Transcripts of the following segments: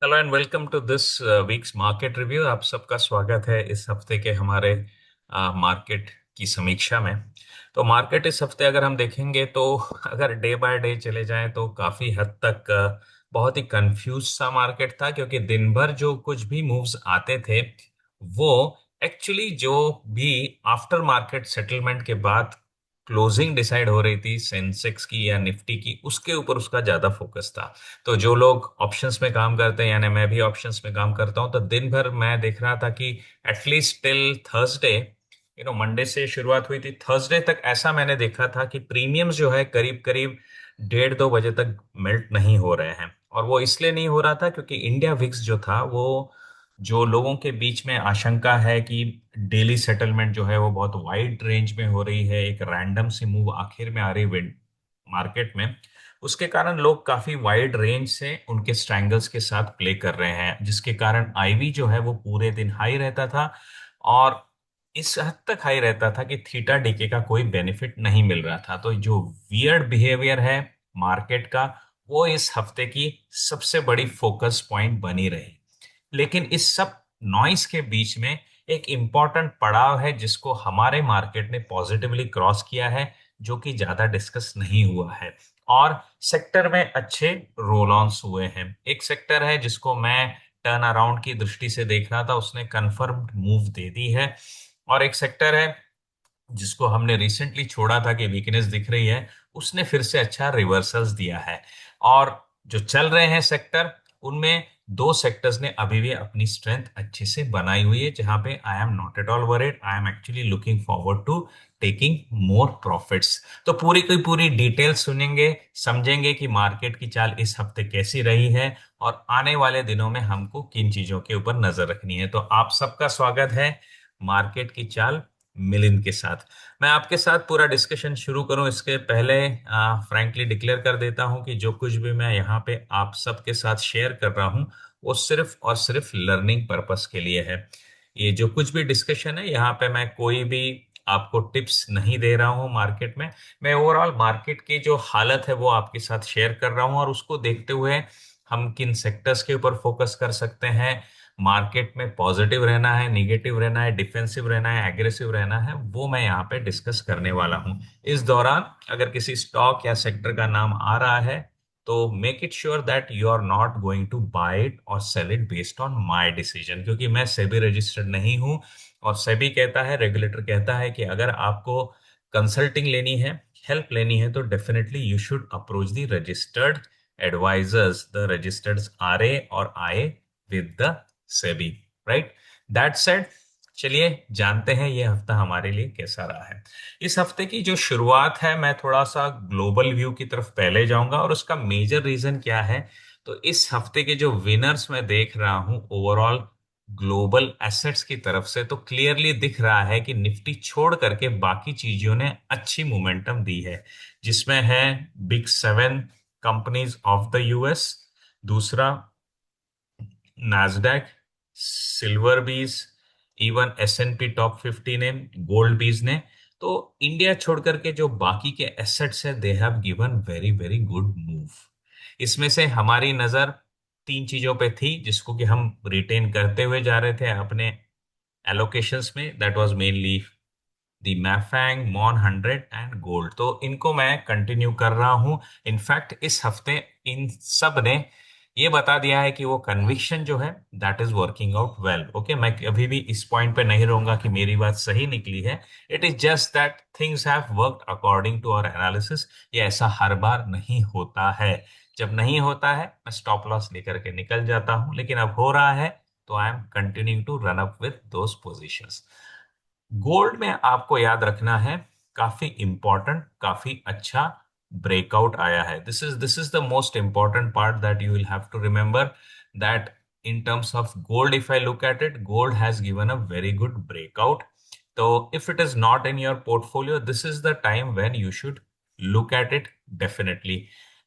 Hello and welcome to this week's market review. आप सबका स्वागत है इस हफ्ते के हमारे मार्केट की समीक्षा में। तो मार्केट इस हफ्ते अगर हम देखेंगे तो अगर डे बाय डे चले जाएं तो काफी हद तक बहुत ही कंफ्यूज सा मार्केट था, क्योंकि दिन भर जो कुछ भी मूव्स आते थे वो एक्चुअली जो भी आफ्टर मार्केट सेटलमेंट के बाद क्लोजिंग डिसाइड हो रही थी सेंसेक्स की या निफ्टी की, उसके ऊपर उसका ज्यादा फोकस था। तो जो लोग ऑप्शंस में काम करते हैं, यानी मैं भी ऑप्शंस में काम करता हूं, तो दिन भर मैं देख रहा था कि एटलीस्ट टिल थर्सडे, मंडे से शुरुआत हुई थी, थर्सडे तक ऐसा मैंने देखा था कि प्रीमियम्स जो है करीब करीब 1:30-2 बजे तक मेल्ट नहीं हो रहे हैं। और वो इसलिए नहीं हो रहा था क्योंकि इंडिया विक्स जो था वो, जो लोगों के बीच में आशंका है कि डेली सेटलमेंट जो है वो बहुत वाइड रेंज में हो रही है, एक रैंडम सी मूव आखिर में आ रही मार्केट में, उसके कारण लोग काफी वाइड रेंज से उनके स्ट्रैंगल्स के साथ प्ले कर रहे हैं, जिसके कारण आईवी जो है वो पूरे दिन हाई रहता था। और इस हद तक हाई रहता था कि थीटा डीके का कोई बेनिफिट नहीं मिल रहा था। तो जो वियर्ड बिहेवियर है मार्केट का, वो इस हफ्ते की सबसे बड़ी फोकस पॉइंट बनी रही। लेकिन इस सब नॉइस के बीच में एक इंपॉर्टेंट पड़ाव है जिसको हमारे मार्केट ने पॉजिटिवली क्रॉस किया है, जो कि ज्यादा डिस्कस नहीं हुआ है। और सेक्टर में अच्छे रोल ऑन्स हुए हैं। एक सेक्टर है जिसको मैं टर्न अराउंड की दृष्टि से देख रहा था, उसने कंफर्म्ड मूव दे दी है। और एक सेक्टर है जिसको हमने रिसेंटली छोड़ा था कि वीकनेस दिख रही है, उसने फिर से अच्छा रिवर्सल्स दिया है। और जो चल रहे हैं सेक्टर, उनमें दो सेक्टर्स ने अभी भी अपनी स्ट्रेंथ अच्छे से बनाई हुई है, जहां पे I am not at all worried, I am actually looking forward to taking more profits. तो पूरी की पूरी डिटेल सुनेंगे, समझेंगे कि मार्केट की चाल इस हफ्ते कैसी रही है और आने वाले दिनों में हमको किन चीजों के ऊपर नजर रखनी है। तो आप सबका स्वागत है मार्केट की चाल मिलिंद के साथ। मैं आपके साथ पूरा डिस्कशन शुरू करूं इसके पहले फ्रैंकली डिक्लेयर कर देता हूं कि जो कुछ भी मैं यहाँ पे आप सबके साथ शेयर कर रहा हूं वो सिर्फ और सिर्फ लर्निंग पर्पस के लिए है। ये जो कुछ भी डिस्कशन है यहाँ पे मैं कोई भी आपको टिप्स नहीं दे रहा हूँ मार्केट में। मैं ओवरऑल मार्केट की जो हालत है वो आपके साथ शेयर कर रहा हूँ, और उसको देखते हुए हम किन सेक्टर्स के ऊपर फोकस कर सकते हैं, मार्केट में पॉजिटिव रहना है, निगेटिव रहना है, डिफेंसिव रहना है, एग्रेसिव रहना है, वो मैं यहाँ पे डिस्कस करने वाला हूँ। इस दौरान अगर किसी स्टॉक या सेक्टर का नाम आ रहा है तो make it sure that you are not going to buy it और sell it based on my decision, क्योंकि मैं सेबी रजिस्टर्ड नहीं हूँ। और सेबी कहता है, रेगुलेटर कहता है कि अगर आपको कंसल्टिंग लेनी है, हेल्प लेनी है, तो definitely you should approach the registered advisors, the registered RA और आए with the SEBI, right. That said, चलिए जानते हैं ये हफ्ता हमारे लिए कैसा रहा है। इस हफ्ते की जो शुरुआत है, मैं थोड़ा सा ग्लोबल व्यू की तरफ पहले जाऊंगा, और उसका मेजर रीजन क्या है। तो इस हफ्ते के जो विनर्स मैं देख रहा हूं ओवरऑल ग्लोबल एसेट्स की तरफ से, तो क्लियरली दिख रहा है कि निफ्टी छोड़ करके बाकी चीजों ने अच्छी मोमेंटम दी है, जिसमें है big seven companies of the US, दूसरा नाजडैक, सिल्वर बीज, इवन S&P टॉप 50 ने, गोल्ड बीज ने। तो इंडिया छोड़ करके जो बाकी के एसेट्स है, they have given very very good move. इसमें से हमारी नजर तीन चीजों पे थी जिसको कि हम रिटेन करते हुए जा रहे थे अपने एलोकेशंस में। That was mainly the MAFANG, MON 100 and gold. तो इनको मैं कंटिन्यू कर रहा हूं। इनफैक्ट इस हफ्ते इन सब ने ये बता दिया है कि वो कन्विक्शन जो है that is working out well. Okay, मैं कभी भी इस पॉइंट पे नहीं रहूंगा कि मेरी बात सही निकली है। It is just that things have worked according to our analysis. ये ऐसा हर बार नहीं होता है। जब नहीं होता है मैं स्टॉप लॉस लेकर के निकल जाता हूं, लेकिन अब हो रहा है तो I am continuing to run up with those positions. Gold में आपको याद रखना है, काफी इंपॉर्टेंट, काफी अच्छा ब्रेकआउट आया है। This is the most important part that you will have to remember, that in terms of gold, if I look at it, gold has given a very good breakout. So if it is not in your portfolio, this is the time when you should look at it definitely.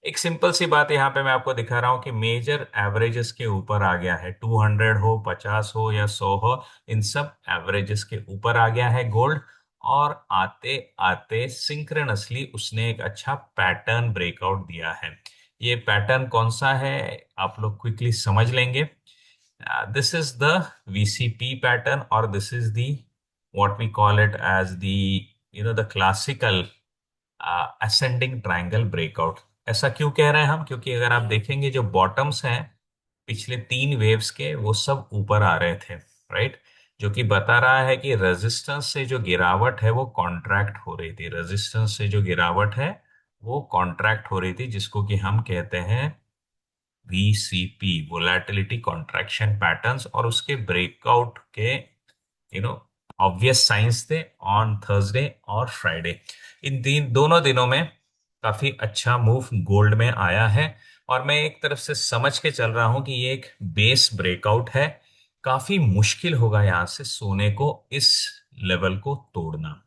एक simple सी बात यहाँ पे मैं आपको दिखा रहा हूँ कि मेजर एवरेजेस के ऊपर आ गया है, 200 हो, 50 हो या 100 हो, इन सब एवरेजेस के ऊपर आ गया है गोल्ड। और आते आते सिंक्रोनसली उसने एक अच्छा पैटर्न ब्रेकआउट दिया है। ये पैटर्न कौन सा है आप लोग क्विकली समझ लेंगे। This is the VCP pattern, और this is the what we call it as the the classical ascending triangle breakout. ऐसा क्यों कह रहे हैं हम? क्योंकि अगर आप देखेंगे जो बॉटम्स हैं पिछले 3 वेव्स के, वो सब ऊपर आ रहे थे, राइट। जो कि बता रहा है कि रेजिस्टेंस से जो गिरावट है वो कॉन्ट्रैक्ट हो रही थी, रेजिस्टेंस से जो गिरावट है वो कॉन्ट्रैक्ट हो रही थी, जिसको कि हम कहते हैं VCP, वोलेटिलिटी कॉन्ट्रैक्शन पैटर्न्स। और उसके ब्रेकआउट के यू नो ऑब्वियस साइंस थे ऑन थर्सडे और फ्राइडे। इन दोनों दिनों में काफी अच्छा मूव गोल्ड में आया है। और मैं एक तरफ से समझ के चल रहा हूं कि ये एक बेस ब्रेकआउट है। काफी मुश्किल होगा यहां से सोने को इस लेवल को तोड़ना।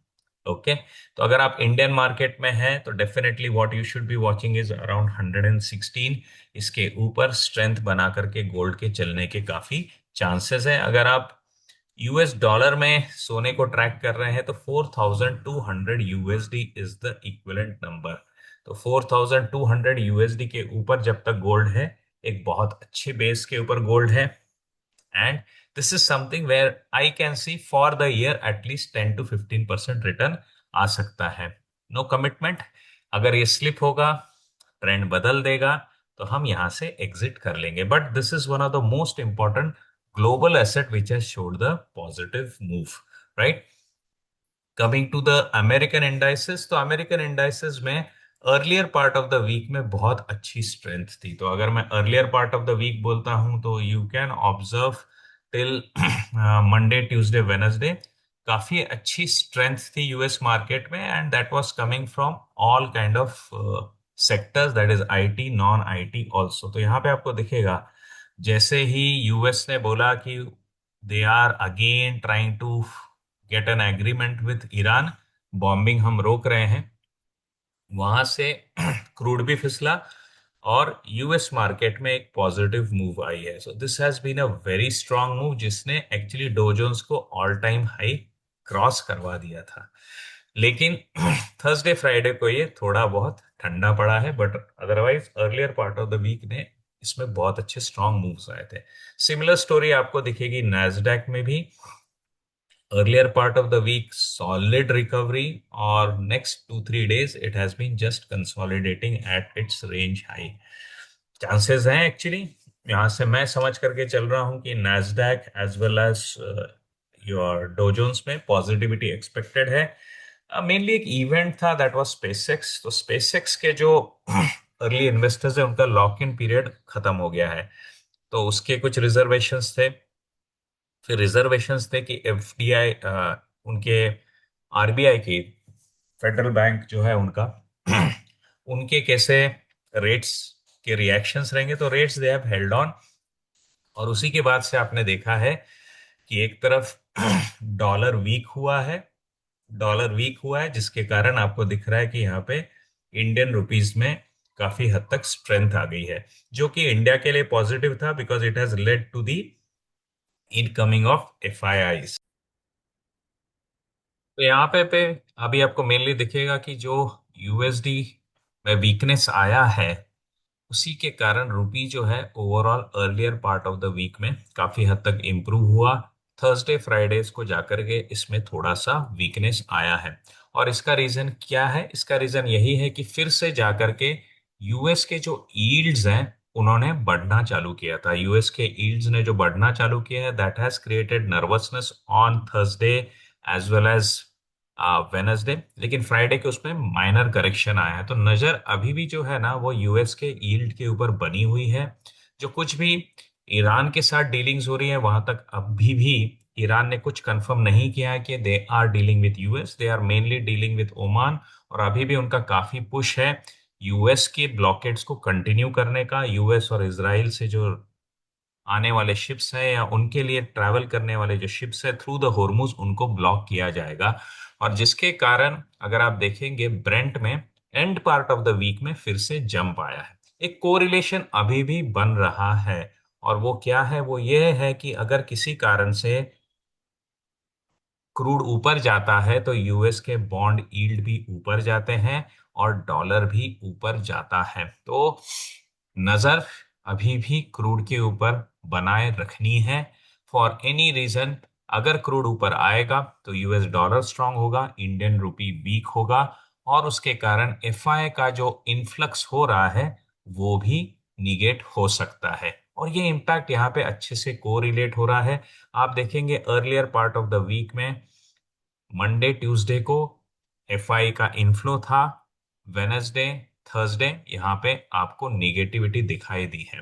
ओके। तो अगर आप इंडियन मार्केट में हैं तो definitely what you should be watching is around 116। इसके ऊपर स्ट्रेंथ बना करके गोल्ड के चलने के काफी चांसेस है। अगर आप US डॉलर में सोने को ट्रैक कर रहे हैं तो 4200 USD is the equivalent number. तो 4200 USD के ऊपर जब तक गोल्ड है, एक बहुत अच्छे बेस के ऊपर गोल्ड है। And this is something where I can see for the year at least 10 to 15% return आ सकता है। No commitment. अगर ये स्लिप होगा, ट्रेंड बदल देगा, तो हम यहां से एग्जिट कर लेंगे। But this is one of the most important global asset which has showed the positive move, right? Coming to the American indices, तो अमेरिकन इंडाइसेस में earlier part of the week में बहुत अच्छी स्ट्रेंथ थी। तो अगर मैं earlier part of the week बोलता हूं तो you can observe till Monday Tuesday Wednesday काफी अच्छी स्ट्रेंथ थी यूएस मार्केट में, and that was coming from all kind of sectors, that is IT, non IT also. तो यहाँ पे आपको दिखेगा जैसे ही यूएस ने बोला कि they are again trying to get an agreement with Iran, bombing हम रोक रहे हैं, वहां से क्रूड भी फिसला और यूएस मार्केट में एक पॉजिटिव मूव आई है। So this has been a very strong move जिसने एक्चुअली डो जोन्स को ऑल टाइम हाई क्रॉस करवा दिया था। लेकिन थर्सडे फ्राइडे को ये थोड़ा बहुत ठंडा पड़ा है, but otherwise earlier part of the week ने इसमें बहुत अच्छे स्ट्रांग मूव्स आए थे। सिमिलर स्टोरी आपको दिखेगी नैस्डैक में भी। earlier part of the week solid recovery, or next 2 3 days it has been just consolidating at its range high। Chances हैं एक्चुअली, यहां से मैं समझ करके चल रहा हूं कि Nasdaq as well as your Dow Jones में पॉजिटिविटी एक्सपेक्टेड है। मेनली एक इवेंट था दैट वाज स्पेसएक्स। तो स्पेसएक्स के जो अर्ली इन्वेस्टर्स है उनका लॉक इन पीरियड खत्म हो गया है, तो उसके कुछ रिजर्वेशंस थे। फिर रिजर्वेशंस थे कि एफडीआई, उनके आरबीआई की, फेडरल बैंक जो है उनका उनके कैसे रेट्स के रिएक्शंस रहेंगे। तो rates they have held on, और उसी के बाद से आपने देखा है कि एक तरफ डॉलर वीक हुआ है, डॉलर वीक हुआ है जिसके कारण आपको दिख रहा है कि यहाँ पे इंडियन रुपीस में काफी हद तक स्ट्रेंथ आ गई है, जो कि इंडिया के लिए पॉजिटिव था because it has led to the incoming of FII. तो यहाँ पे अभी आपको मेनली दिखेगा कि जो यूएसडी में वीकनेस आया है, उसी के कारण रुपी जो है overall earlier part of the week में काफी हद तक इम्प्रूव हुआ। थर्सडे फ्राइडेज को जाकर के इसमें थोड़ा सा वीकनेस आया है। और इसका रीजन क्या है? इसका रीजन यही है कि फिर से जाकर के यूएस के जो यील्ड्स हैं उन्होंने बढ़ना चालू किया था। यूएस के यील्ड्स ने जो बढ़ना चालू किया है, that has created nervousness on Thursday as well as Wednesday. लेकिन फ्राइडे के उसमें माइनर करेक्शन आया है, तो नजर अभी भी जो है ना वो यूएस के यील्ड के ऊपर बनी हुई है। जो कुछ भी ईरान के साथ डीलिंग्स हो रही है, वहां तक अभी भी ईरान ने कुछ कंफर्म नहीं किया है कि they are dealing with US, they are mainly dealing with Oman. और अभी भी उनका काफी पुश है यूएस के ब्लॉकेट्स को कंटिन्यू करने का। यूएस और इसराइल से जो आने वाले शिप्स हैं या उनके लिए ट्रैवल करने वाले जो शिप्स है थ्रू द होर्मुज, उनको ब्लॉक किया जाएगा। और जिसके कारण अगर आप देखेंगे ब्रेंट में end part of the week में फिर से जंप आया है। एक कोरिलेशन अभी भी बन रहा है, और वो क्या है? वो ये है कि अगर किसी कारण से क्रूड ऊपर जाता है तो यूएस के बॉन्ड यील्ड भी ऊपर जाते हैं और डॉलर भी ऊपर जाता है। तो नजर अभी भी क्रूड के ऊपर बनाए रखनी है। फॉर एनी रीजन, अगर क्रूड ऊपर आएगा तो यूएस डॉलर स्ट्रांग होगा, इंडियन रूपी वीक होगा, और उसके कारण एफआई का जो इन्फ्लक्स हो रहा है वो भी निगेट हो सकता है। और ये इम्पैक्ट यहाँ पे अच्छे से कोरिलेट हो रहा है। आप देखेंगे earlier part of the week में मंडे ट्यूसडे को एफआई का इन्फ्लो था, वेनेसडे थर्सडे यहाँ पे आपको निगेटिविटी दिखाई दी है।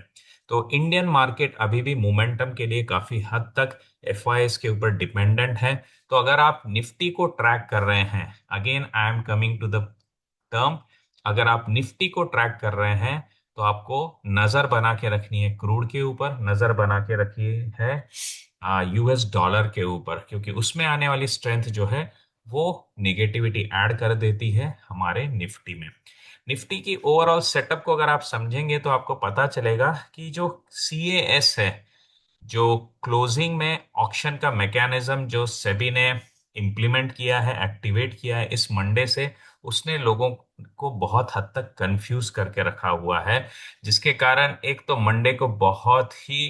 तो इंडियन मार्केट अभी भी मोमेंटम के लिए काफी हद तक एफआईएस के ऊपर डिपेंडेंट है। तो अगर आप निफ्टी को ट्रैक कर रहे हैं, again I am coming to the term, अगर आप निफ्टी को ट्रैक कर रहे हैं तो आपको नजर बना के रखनी है क्रूड के ऊपर, नजर बना के रखी है यूएस डॉलर के ऊपर, क्योंकि उसमें आने वाली स्ट्रेंथ जो है वो निगेटिविटी ऐड कर देती है हमारे निफ्टी में। निफ्टी की ओवरऑल सेटअप को अगर आप समझेंगे तो आपको पता चलेगा कि जो सीएएस है, जो क्लोजिंग में ऑक्शन का मैकेनिज्म जो सेबी ने इम्प्लीमेंट किया है, एक्टिवेट किया है इस मंडे से, उसने लोगों को बहुत हद तक कंफ्यूज करके रखा हुआ है। जिसके कारण एक तो मंडे को बहुत ही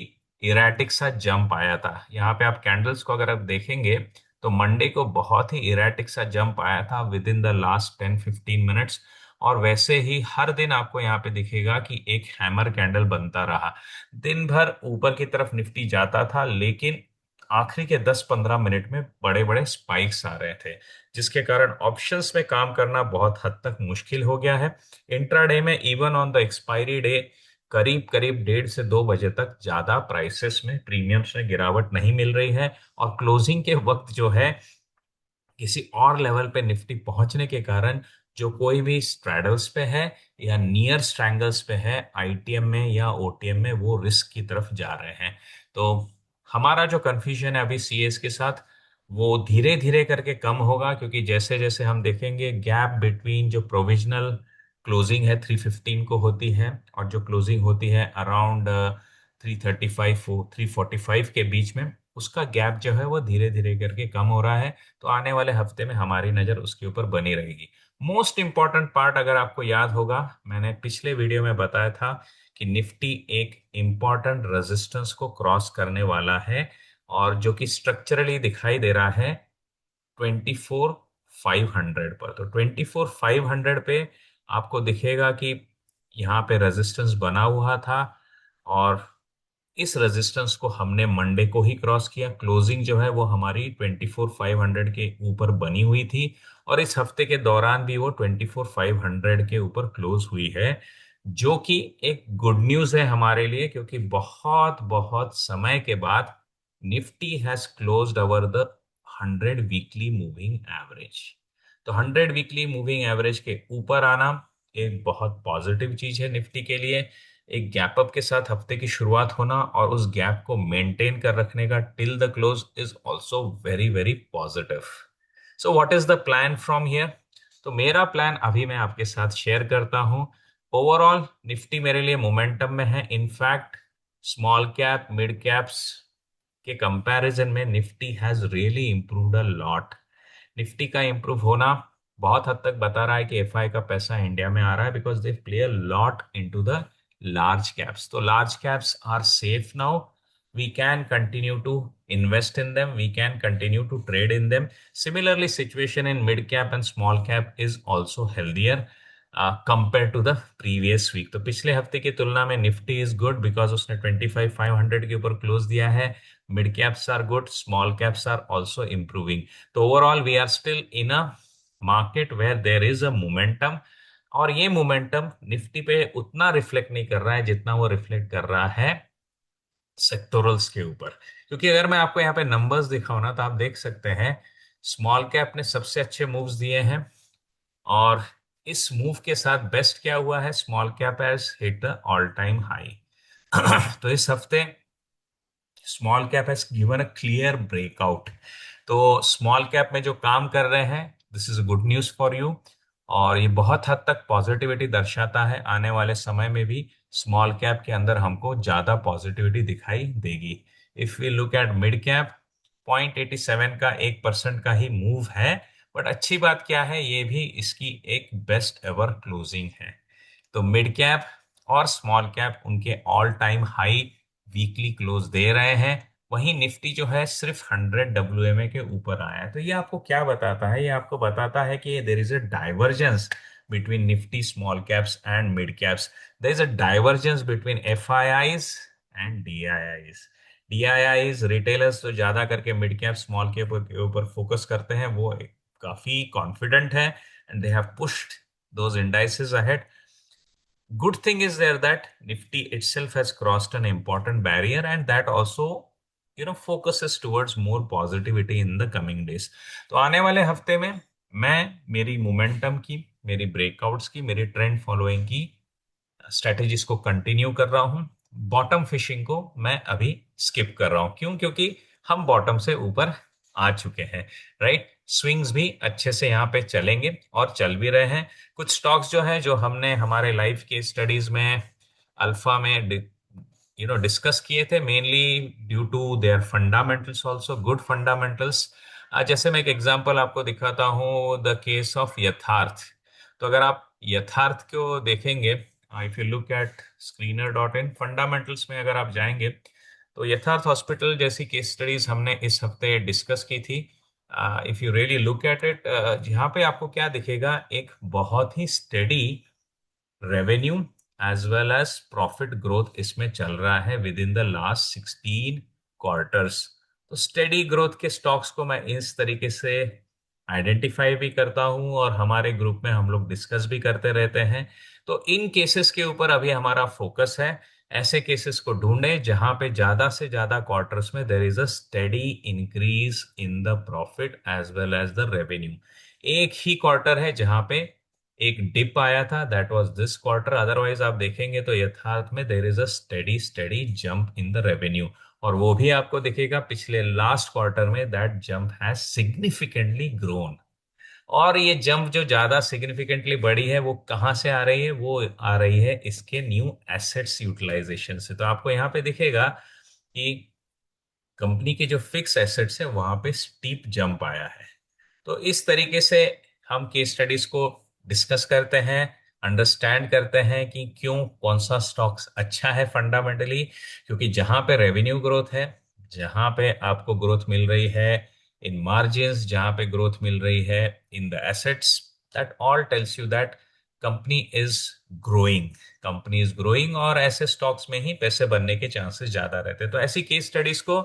इरेटिक सा जंप आया था। यहाँ पे आप कैंडल्स को अगर आप देखेंगे तो मंडे को बहुत ही इरेटिक सा जंप आया था with in the last 10-15 minutes. और वैसे ही हर दिन आपको यहाँ पे दिखेगा कि एक हैमर कैंडल बनता रहा, दिन भर ऊपर की तरफ निफ्टी जाता था, लेकिन आखिरी के 10-15 मिनट में बड़े बड़े स्पाइक्स आ रहे थे, जिसके कारण ऑप्शंस में काम करना बहुत हद तक मुश्किल हो गया है। इंट्राडे में even on the expiry day करीब करीब 1:30 से 2 बजे तक ज्यादा प्राइसेस में, प्रीमियम्स में गिरावट नहीं मिल रही है। और क्लोजिंग के वक्त जो है किसी और लेवल पे निफ्टी पहुंचने के कारण जो कोई भी स्ट्रैडल्स पे है या नियर स्ट्रैंगल्स पे है आईटीएम में या ओटीएम में, वो रिस्क की तरफ जा रहे हैं। तो हमारा जो कंफ्यूजन है अभी सीएस के साथ, वो धीरे धीरे करके कम होगा, क्योंकि जैसे जैसे हम देखेंगे गैप बिटवीन जो प्रोविजनल क्लोजिंग है 315 को होती है और जो क्लोजिंग होती है अराउंड 335 345 के बीच में, उसका गैप जो है वो धीरे धीरे करके कम हो रहा है। तो आने वाले हफ्ते में हमारी नजर उसके ऊपर बनी रहेगी। मोस्ट इंपॉर्टेंट पार्ट, अगर आपको याद होगा, मैंने पिछले वीडियो में बताया था कि निफ्टी एक इंपॉर्टेंट रेजिस्टेंस को क्रॉस करने वाला है, और जो कि स्ट्रक्चरली दिखाई दे रहा है 24,500 पर। तो 24,500 पे आपको दिखेगा कि यहाँ पे रेजिस्टेंस बना हुआ था, और इस रेजिस्टेंस को हमने मंडे को ही क्रॉस किया। क्लोजिंग जो है वो हमारी 24,500 के ऊपर बनी हुई थी, और इस हफ्ते के दौरान भी वो 24,500 के ऊपर क्लोज हुई है, जो कि एक गुड न्यूज है हमारे लिए, क्योंकि बहुत बहुत समय के बाद Nifty has closed our the 100 weekly moving average. तो 100 वीकली मूविंग एवरेज के ऊपर आना एक बहुत पॉजिटिव चीज है निफ्टी के लिए। एक गैप अप के साथ हफ्ते की शुरुआत होना और उस गैप को मेंटेन कर रखने का till the close is also very very positive. So what is the plan from here? तो मेरा प्लान अभी मैं आपके साथ शेयर करता हूं। ओवरऑल निफ्टी मेरे लिए मोमेंटम में है। In fact small cap mid caps के कंपैरिजन में Nifty has really improved a lot. Nifty का इंप्रूव होना बहुत हद तक बता रहा है कि एफआई का पैसा इंडिया में आ रहा है, because they play a lot into the large caps. तो large caps are safe now, we can continue to invest in them, we can continue to trade in them. Similarly situation in mid cap and small cap is also healthier compared to the previous week। तो पिछले हफ्ते की तुलना में Nifty is good because उसने 25,500 के ऊपर close दिया है। Mid caps are good, small caps are also improving. तो overall we are still in a market where there is a momentum, और ये मोमेंटम निफ्टी पे उतना रिफ्लेक्ट नहीं कर रहा है जितना वो रिफ्लेक्ट कर रहा है सेक्टोरल्स के ऊपर। क्योंकि अगर मैं आपको यहाँ पे नंबर्स दिखाऊं ना, तो आप देख सकते हैं स्मॉल कैप ने सबसे अच्छे मूव्स दिए हैं, और इस मूव के साथ बेस्ट क्या हुआ है, small cap has hit the all time high. तो इस हफ्ते small cap has given a clear breakout. तो स्मॉल कैप में जो काम कर रहे हैं, this is good news for you, और ये बहुत हद तक पॉजिटिविटी दर्शाता है आने वाले समय में भी स्मॉल कैप के अंदर हमको ज्यादा पॉजिटिविटी दिखाई देगी। If we look at mid cap, 0.87 का 1% का ही मूव है, बट अच्छी बात क्या है, ये भी इसकी एक बेस्ट एवर क्लोजिंग है। तो मिड कैप और स्मॉल कैप उनके all time high weekly close दे रहे हैं। वहीं निफ्टी जो है सिर्फ 100 WMA के ऊपर आया है। तो ये आपको क्या बताता है? ये आपको बताता है कि देर is a divergence between Nifty small caps and mid caps. There is a divergence between FIIs and DIIs। DIIs retailers तो ज्यादा करके मिड कैप स्मॉल कैप के ऊपर फोकस करते हैं, वो काफी कॉन्फिडेंट है and they have pushed those indices ahead. Good thing is there that Nifty itself has crossed an important barrier, and that also focuses towards more positivity in the coming days. तो आने वाले हफ्ते में मैं मेरी momentum की, मेरी breakouts की, मेरी ट्रेंड फॉलोइंग की स्ट्रेटेजीज को कंटिन्यू कर रहा हूं। बॉटम फिशिंग को मैं अभी स्किप कर रहा हूं। क्यों? क्योंकि हम बॉटम से ऊपर आ चुके हैं, राइट। स्विंग्स भी अच्छे से यहाँ पे चलेंगे और चल भी रहे हैं। कुछ स्टॉक्स जो है, जो हमने हमारे लाइफ के स्टडीज में अल्फा में डिस्कस किए थे, mainly due to their fundamentals, also good fundamentals. जैसे मैं एक एग्जांपल आपको दिखाता हूँ, द केस ऑफ यथार्थ। तो अगर आप यथार्थ को देखेंगे, if you look at screener.in fundamentals में अगर आप जाएंगे, तो यथार्थ हॉस्पिटल जैसी केस स्टडीज हमने इस हफ्ते डिस्कस की थी। If you really look at it, यहाँ पे आपको क्या दिखेगा, एक बहुत ही steady revenue as well as profit growth इसमें चल रहा है within the last 16 quarters. तो स्टेडी ग्रोथ के स्टॉक्स को मैं इस तरीके से आइडेंटिफाई भी करता हूं और हमारे ग्रुप में हम लोग डिस्कस भी करते रहते हैं। तो इन केसेस के ऊपर अभी हमारा फोकस है। ऐसे केसेस को ढूंढें जहां पे ज्यादा से ज्यादा क्वार्टर्स में there is a steady increase in the profit as well as the revenue. एक ही क्वार्टर है जहां पे एक डिप आया था, that was this quarter. Otherwise आप देखेंगे तो यथार्थ में there is a steady steady jump in the revenue, और वो भी आपको दिखेगा पिछले लास्ट क्वार्टर में that jump has significantly grown. और ये जंप जो ज्यादा सिग्निफिकेंटली बड़ी है, वो कहाँ से आ रही है? वो आ रही है इसके न्यू एसेट्स यूटिलाइजेशन से। तो आपको यहाँ पे दिखेगा कि कंपनी के जो फिक्स एसेट्स है वहां पे स्टीप जंप आया है। तो इस तरीके से हम केस स्टडीज को डिस्कस करते हैं, अंडरस्टैंड करते हैं कि क्यों कौन सा स्टॉक्स अच्छा है फंडामेंटली। क्योंकि जहां पे रेवेन्यू ग्रोथ है, जहां पे आपको ग्रोथ मिल रही है इन मार्जिन्स, जहां पे ग्रोथ मिल रही है in the assets, that all tells you that company is growing. Company is growing, और ऐसे स्टॉक्स में ही पैसे बनने के चांसेस ज्यादा रहते हैं। तो ऐसी केस स्टडीज को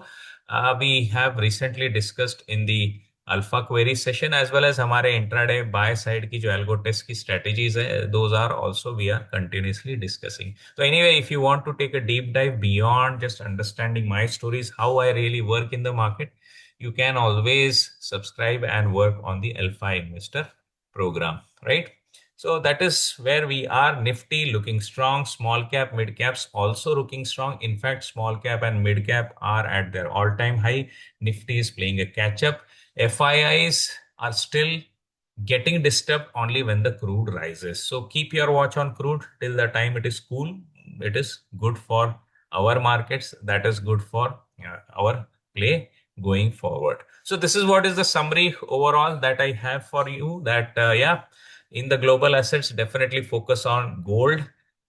we have recently discussed in the alpha query session, as well as हमारे इंट्राडे बाय साइड की जो एल्गो टेस्ट की स्ट्रेटेजीज है, those are also we are continuously discussing. तो anyway, if you want to take a deep dive beyond just understanding my stories, how I really work in the market, you can always subscribe and work on the Alpha Investor program, right? So that is where we are. Nifty looking strong, small cap, mid caps also looking strong. In fact, small cap and mid cap are at their all-time high. Nifty is playing a catch up. FIIs are still getting disturbed only when the crude rises. So keep your watch on crude till the time it is cool. It is good for our markets. That is good for our play going forward. So this is what is the summary overall that I have for you. That yeah, in the global assets, definitely focus on gold,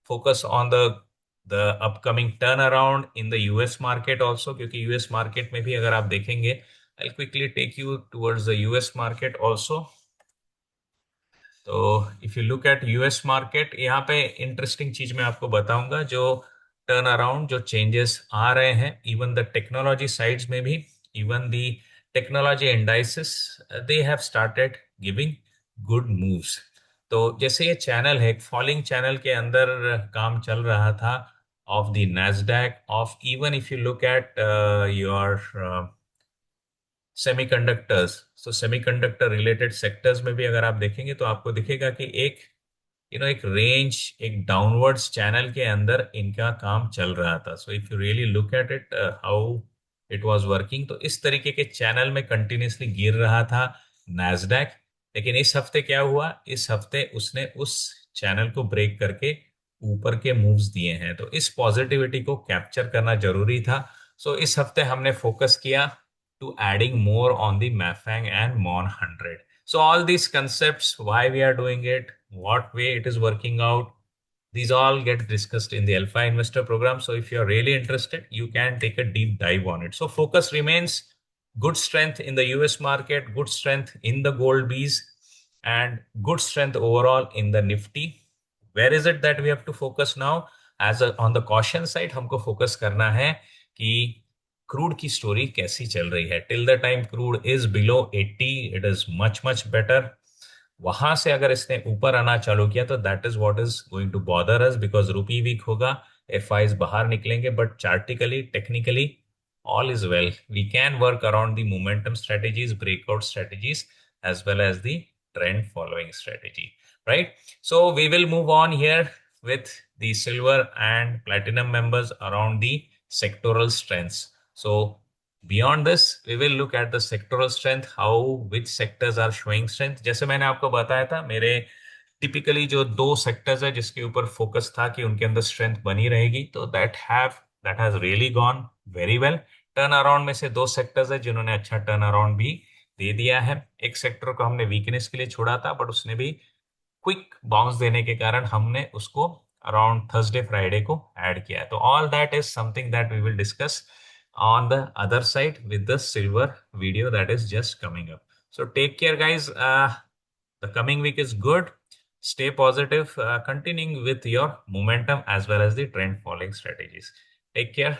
focus on the upcoming turnaround in the US market also, क्योंकि US market में भी अगर आप देखेंगे, I'll quickly take you towards the US market also. तो if you look at US market, यहाँ पे interesting चीज मैं आपको बताऊंगा, जो टर्न अराउंड, जो चेंजेस आ रहे हैं इवन द टेक्नोलॉजी साइड्स में भी। Even the technology indices, they have started giving good moves. तो जैसे ये चैनल है, एक फॉलिंग चैनल के अंदर काम चल रहा था of the Nasdaq, of even if you look at your semiconductors. So semiconductor related sectors में भी अगर आप देखेंगे तो आपको दिखेगा कि एक एक रेंज, एक डाउनवर्ड्स चैनल के अंदर इनका काम चल रहा था। So if you really look at it how it was working, तो इस तरीके के चैनल में कंटिन्यूसली गिर रहा था नैस्डैक। लेकिन इस हफ्ते क्या हुआ? इस हफ्ते उसने उस चैनल को ब्रेक करके ऊपर के मूव्स दिए हैं। तो इस पॉजिटिविटी को कैप्चर करना जरूरी था। सो इस हफ्ते हमने फोकस किया to adding more on the Mafang and Mon 100. So all these concepts, why we are doing it, what way it is working out, These all get discussed in the Alpha Investor program. So if you're really interested, you can take a deep dive on it. So focus remains good strength in the US market, good strength in the gold bees, and good strength overall in the Nifty. Where is it that we have to focus now? On the caution side, हमको focus करना है कि crude की story कैसी चल रही है. Till the time crude is below 80, it is much much better. वहां से अगर इसने ऊपर आना चालू किया तो that is what is going to bother us, because rupee weak होगा, एफ आईज बाहर निकलेंगे. But chartically, technically, all is well. We can work around the momentum strategies, breakout strategies, as well as the trend following strategy, right? So we will move on here with the silver and platinum members around the sectoral strengths. So beyond this, we will look at the sectoral strength, how which sectors are showing strength. जैसे मैंने आपको बताया था, मेरे typically जो दो sectors है जिसके ऊपर फोकस था कि उनके अंदर स्ट्रेंथ बनी रहेगी, तो that has really gone very well. Turn around में से दो सेक्टर्स है जिन्होंने अच्छा टर्न अराउंड भी दे दिया है. एक सेक्टर को हमने वीकनेस के लिए छोड़ा था, बट उसने भी क्विक बाउंस देने के कारण हमने उसको अराउंड थर्सडे फ्राइडे को ऐड किया है. तो all that is something that we will discuss on the other side with the silver video that is just coming up. So take care, guys. The coming week is good. Stay positive, continuing with your momentum as well as the trend following strategies. Take care.